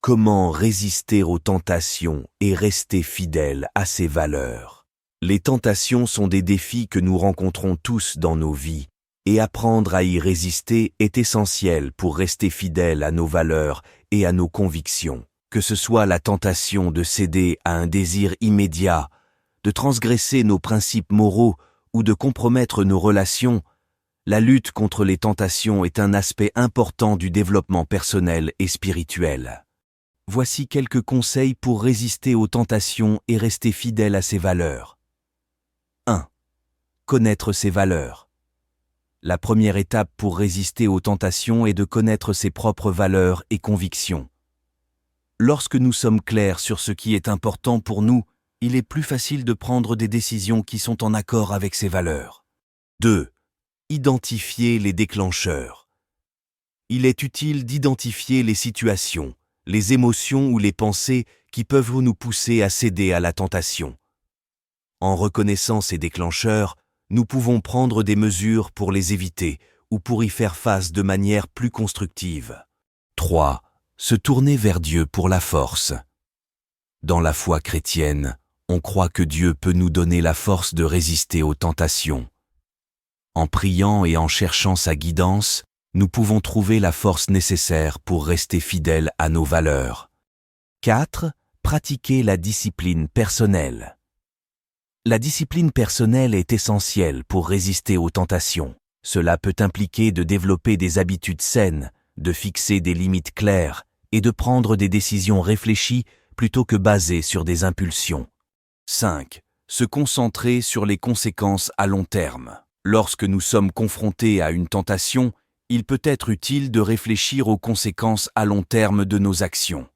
Comment résister aux tentations et rester fidèle à ses valeurs? Les tentations sont des défis que nous rencontrons tous dans nos vies, et apprendre à y résister est essentiel pour rester fidèle à nos valeurs et à nos convictions. Que ce soit la tentation de céder à un désir immédiat, de transgresser nos principes moraux ou de compromettre nos relations, la lutte contre les tentations est un aspect important du développement personnel et spirituel. Voici quelques conseils pour résister aux tentations et rester fidèle à ses valeurs. 1. Connaître ses valeurs. La première étape pour résister aux tentations est de connaître ses propres valeurs et convictions. Lorsque nous sommes clairs sur ce qui est important pour nous, il est plus facile de prendre des décisions qui sont en accord avec ces valeurs. 2. Identifier les déclencheurs. Il est utile d'identifier les situations, les émotions ou les pensées qui peuvent nous pousser à céder à la tentation. En reconnaissant ces déclencheurs, nous pouvons prendre des mesures pour les éviter ou pour y faire face de manière plus constructive. 3. Se tourner vers Dieu pour la force. Dans la foi chrétienne, on croit que Dieu peut nous donner la force de résister aux tentations. En priant et en cherchant sa guidance, nous pouvons trouver la force nécessaire pour rester fidèles à nos valeurs. 4. Pratiquer la discipline personnelle. La discipline personnelle est essentielle pour résister aux tentations. Cela peut impliquer de développer des habitudes saines, de fixer des limites claires et de prendre des décisions réfléchies plutôt que basées sur des impulsions. 5. Se concentrer sur les conséquences à long terme. Lorsque nous sommes confrontés à une tentation, il peut être utile de réfléchir aux conséquences à long terme de nos actions.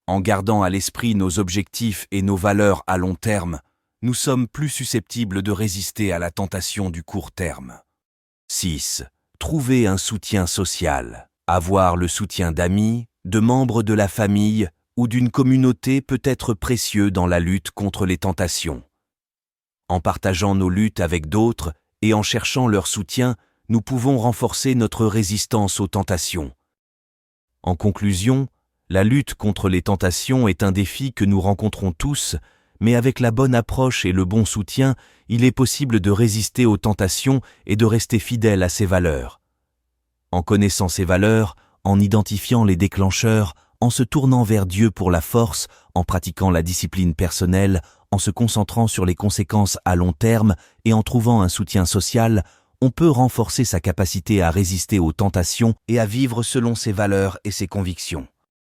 En gardant à l'esprit nos objectifs et nos valeurs à long terme, nous sommes plus susceptibles de résister à la tentation du court terme. 6. Trouver un soutien social. Avoir le soutien d'amis, de membres de la famille ou d'une communauté peut être précieux dans la lutte contre les tentations. En partageant nos luttes avec d'autres et en cherchant leur soutien, nous pouvons renforcer notre résistance aux tentations. En conclusion, la lutte contre les tentations est un défi que nous rencontrons tous, mais avec la bonne approche et le bon soutien, il est possible de résister aux tentations et de rester fidèle à ses valeurs. En connaissant ses valeurs, en identifiant les déclencheurs, en se tournant vers Dieu pour la force, en pratiquant la discipline personnelle, en se concentrant sur les conséquences à long terme et en trouvant un soutien social, on peut renforcer sa capacité à résister aux tentations et à vivre selon ses valeurs et ses convictions.